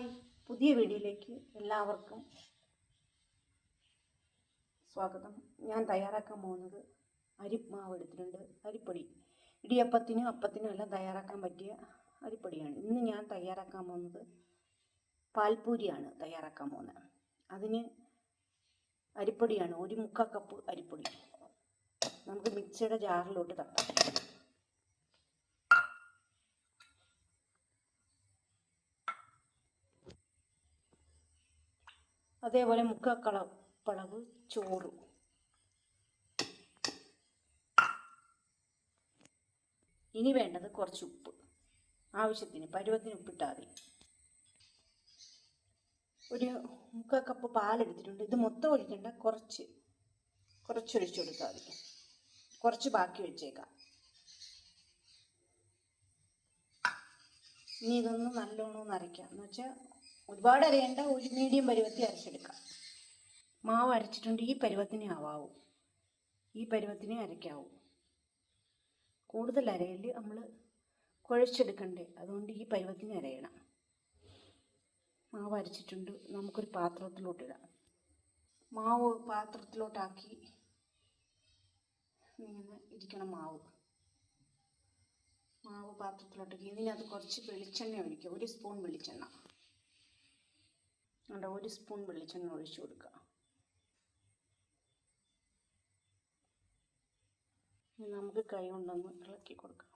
Hi, പുതിയ വീഡിയോയിലേക്ക് എല്ലാവർക്കും സ്വാഗതം. ഞാൻ തയ്യാറാക്കാൻ പോകുന്നത് അരിമാവ് എടുത്തിട്ടുണ്ട്. അരിപ്പൊടി ഇടിയപ്പത്തിനും അപ്പത്തിനും എല്ലാം തയ്യാറാക്കാൻ പറ്റിയ അരിപ്പൊടിയാണ്. ഇന്ന് ഞാൻ തയ്യാറാക്കാൻ പോകുന്നത് പാൽപൂരിയാണ് തയ്യാറാക്കാൻ പോകുന്നത്. അതിന് അരിപ്പൊടിയാണ് 1/4 കപ്പ് അരിപ്പൊടി. നമുക്ക് മിക്സിയുടെ ജാറിലോട്ട് തട്ടാം. അതേപോലെ 1/4 കപ്പളവ് ചോറ്, ഇനി വേണ്ടത് കുറച്ച് ഉപ്പ്, ആവശ്യത്തിന് പരുവത്തിന് ഉപ്പിട്ടാൽ മതി. ഒരു 1/4 കപ്പ് പാലെടുത്തിട്ടുണ്ട്. ഇത് മൊത്തം ഒഴിക്കണ്ട, കുറച്ച് ഒഴിച്ചു കൊടുത്താൽ മതി. കുറച്ച് ബാക്കി വെച്ചേക്കാം. ഇനി ഇതൊന്ന് നല്ലോണം അരയ്ക്കാം. എന്ന് വെച്ചാൽ ഒരുപാട് അരയേണ്ട, ഒരു മീഡിയം പരുവത്തിൽ അരച്ചെടുക്കാം. മാവ് അരച്ചിട്ടുണ്ട്. ഈ പരുവത്തിനെ ആവാവൂ, ഈ പരുവത്തിനെ അരയ്ക്കാവൂ. കൂടുതൽ അരയിൽ നമ്മൾ കുഴച്ചെടുക്കണ്ടേ, അതുകൊണ്ട് ഈ പരുവത്തിന് അരയണം. മാവ് അരച്ചിട്ടുണ്ട്. നമുക്കൊരു പാത്രത്തിലോട്ടിടാം. മാവ് പാത്രത്തിലോട്ടാക്കി ഇങ്ങനെ ഇരിക്കണം. മാവ് പാത്രത്തിലോട്ടാക്കി ഇതിനകത്ത് കുറച്ച് വെളിച്ചെണ്ണ ഒഴിക്കുക. 1 സ്പൂൺ വെളിച്ചെണ്ണ, 1 സ്പൂൺ വെളിച്ചെണ്ണ ഒഴിച്ചു കൊടുക്കുക. നമുക്ക് കൈ കൊണ്ടൊന്ന് ഇളക്കി കൊടുക്കാം.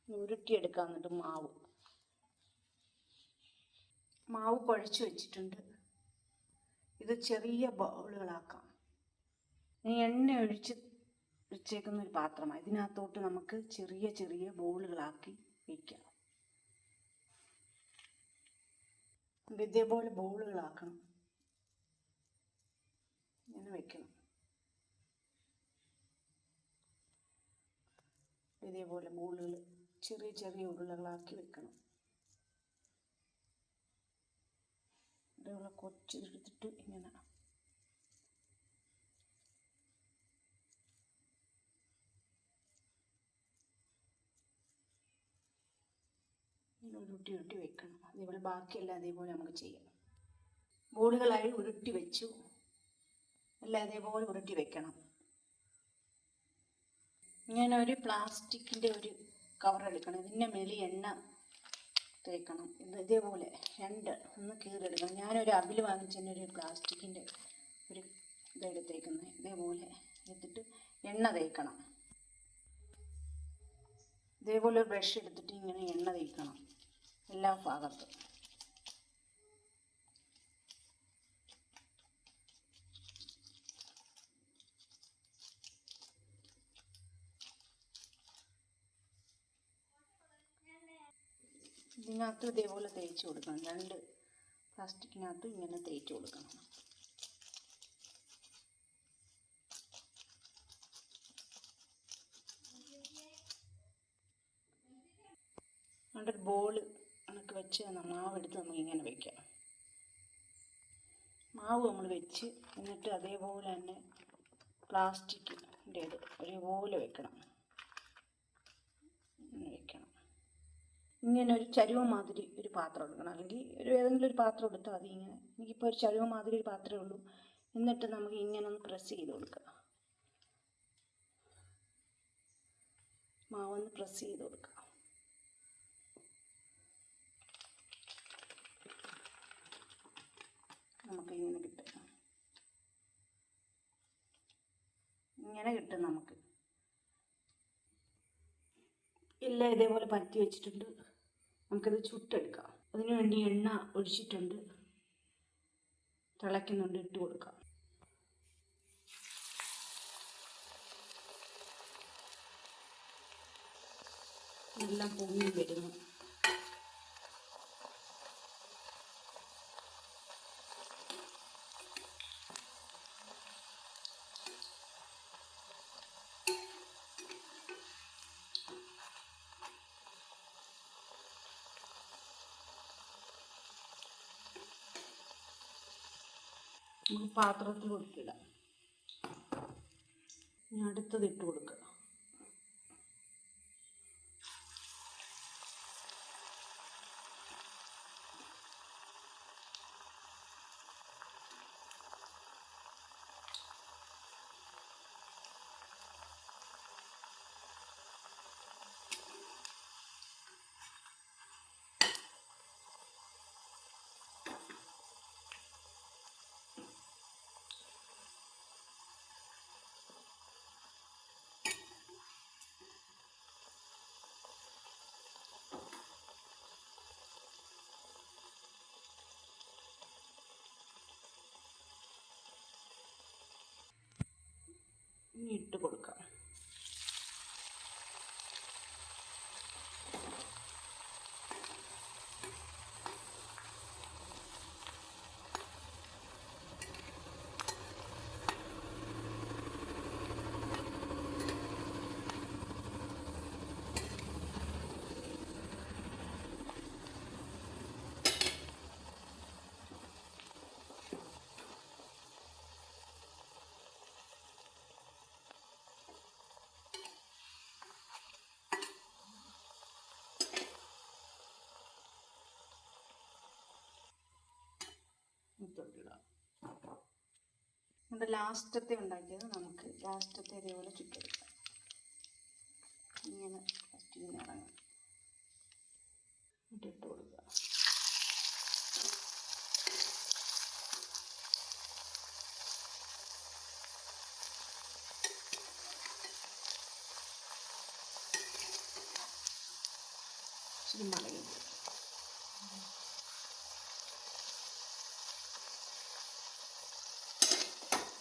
ഉരുട്ടിയെടുക്കാം. എന്നിട്ട് മാവ് കുഴച്ച് വെച്ചിട്ടുണ്ട്. ഇത് ചെറിയ ബൗളുകളാക്കാം. എണ്ണ ഒഴിച്ച് വെച്ചേക്കുന്ന ഒരു പാത്രമാണ്. ഇതിനകത്തോട്ട് നമുക്ക് ചെറിയ ബൗളുകളാക്കി വയ്ക്കാം. ഇതേപോലെ ബൗളുകളാക്കണം. ഇങ്ങനെ വെക്കണം. ഇതേപോലെ ബോളുകൾ ചെറിയ ഉരുളകളാക്കി വെക്കണം. ഇതേപോലെ കൊച്ചെടുത്തിട്ട് ഇങ്ങനെ ഉരുട്ടി വെക്കണം. അതേപോലെ ബാക്കിയെല്ലാം അതേപോലെ നമുക്ക് ചെയ്യാം. ബോളുകളായി ഉരുട്ടി വെച്ചു. എല്ലാം അതേപോലെ ഉരുട്ടി വെക്കണം. ഇങ്ങനെ ഒരു പ്ലാസ്റ്റിക്കിൻ്റെ ഒരു കവർ എടുക്കണം. ഇതിൻ്റെ മേളിൽ എണ്ണ തേക്കണം. ഇതേപോലെ ഒന്ന് കീറിയെടുക്കണം. ഞാനൊരു അവിൽ വാങ്ങിച്ചൊരു പ്ലാസ്റ്റിക്കിൻ്റെ ഒരു ഇതെടുത്തേക്കുന്നത്. ഇതേപോലെ എടുത്തിട്ട് എണ്ണ തേക്കണം. ഇതേപോലെ ഒരു ബ്രഷ് എടുത്തിട്ട് ഇങ്ങനെ എണ്ണ തേക്കണം എല്ലാ ഭാഗത്തും. ഇതിനകത്ത് ഇതേപോലെ തേച്ച് കൊടുക്കണം. 2 പ്ലാസ്റ്റിക്കിനകത്ത് ഇങ്ങനെ തേച്ച് കൊടുക്കണം. ഒരു ബോൾ കണക്ക് വെച്ച് മാവെടുത്ത് നമുക്ക് ഇങ്ങനെ വയ്ക്കാം. മാവ് നമ്മൾ വെച്ച് എന്നിട്ട് അതേപോലെ തന്നെ പ്ലാസ്റ്റിക്കിൻ്റെ ഒരേപോലെ വെക്കണം. ഇങ്ങനെ ഒരു ചരുവ മാതിരി ഒരു പാത്രം എടുക്കണം. അല്ലെങ്കിൽ ഏതെങ്കിലും ഒരു പാത്രം എടുത്താൽ മതി. ഇങ്ങനെ എനിക്കിപ്പോൾ ഒരു ചരുവ മാതിരി ഒരു പാത്രമേ ഉള്ളൂ. എന്നിട്ട് നമുക്ക് ഇങ്ങനെ ഒന്ന് പ്രസ് ചെയ്ത് കൊടുക്കുക. മാവൊന്ന് പ്രസ് ചെയ്ത് കൊടുക്കുക. നമുക്ക് ഇങ്ങനെ കിട്ടും. നമുക്ക് എല്ലാം ഇതേപോലെ പരത്തി വെച്ചിട്ടുണ്ട്. നമുക്കത് ചുട്ടെടുക്കാം. അതിനു വേണ്ടി എണ്ണ ഒഴിച്ചിട്ടുണ്ട്. തിളയ്ക്കുന്നുണ്ട്. ഇട്ട് കൊടുക്കാം. എല്ലാം പൊങ്ങി വരുന്നു. നമുക്ക് പാത്രത്തിൽ കൊടുക്കിടാം. അടുത്തത് ഇട്ട് കൊടുക്കുക. ഇനി ഇട്ട് കൊടുക്കാം. തൊട്ടിടാം. നമ്മുടെ ലാസ്റ്റത്തെ ഉണ്ടാക്കിയത് നമുക്ക് ലാസ്റ്റത്തെ ഇതേപോലെ ചുറ്റെടുക്കാം. ഇങ്ങനെ ഫസ്റ്റ് ഇങ്ങനെ ഇറങ്ങാം, ഇട്ട് കൊടുക്കുക. ഇച്ചിരി മടങ്ങി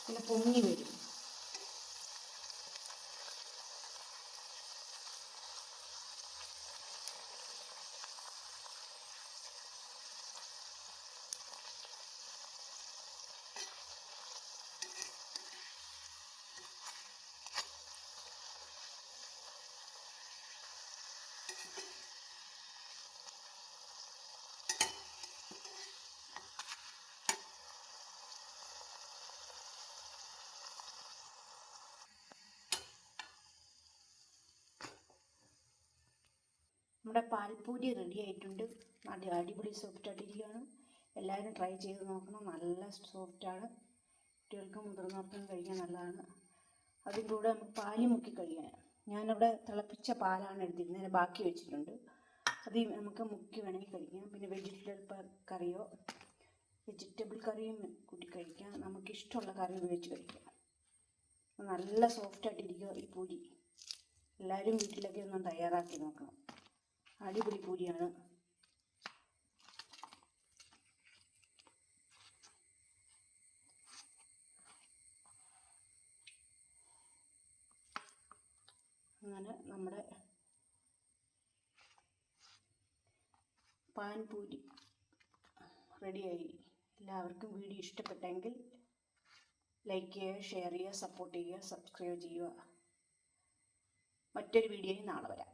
പിന്നെ പൊങ്ങി വരും. നമ്മുടെ പാൽപ്പൂരി റെഡി ആയിട്ടുണ്ട്. അടിപൊളി സോഫ്റ്റ് ആയിട്ടിരിക്കുകയാണ്. എല്ലാവരും ട്രൈ ചെയ്ത് നോക്കണം. നല്ല സോഫ്റ്റാണ്. കുട്ടികൾക്കും മുതിർന്നവർക്കും കഴിക്കാൻ നല്ലതാണ്. അതിൻ്റെ കൂടെ നമുക്ക് പാല് മുക്കി കഴിക്കാൻ, ഞാനിവിടെ തിളപ്പിച്ച പാലാണ് എടുത്തിരുന്നത്, ബാക്കി വെച്ചിട്ടുണ്ട്. അത് നമുക്ക് മുക്കി വേണമെങ്കിൽ കഴിക്കാം. പിന്നെ വെജിറ്റബിൾ കറിയും കൂട്ടി കഴിക്കാം. നമുക്കിഷ്ടമുള്ള കറി ഉപയോഗിച്ച് കഴിക്കാം. നല്ല സോഫ്റ്റായിട്ടിരിക്കുക ഈ പൂരി. എല്ലാവരും വീട്ടിലൊക്കെ ഒന്ന് തയ്യാറാക്കി നോക്കണം. അടിപൊളി പൂരിയാണ്. അങ്ങനെ നമ്മുടെ പാൻ പൂരി റെഡിയായി. എല്ലാവർക്കും വീഡിയോ ഇഷ്ടപ്പെട്ടെങ്കിൽ ലൈക്ക് ചെയ്യുക, ഷെയർ ചെയ്യുക, സപ്പോർട്ട് ചെയ്യുക, സബ്സ്ക്രൈബ് ചെയ്യുക. മറ്റൊരു വീഡിയോയിൽ നാളെ വരാം.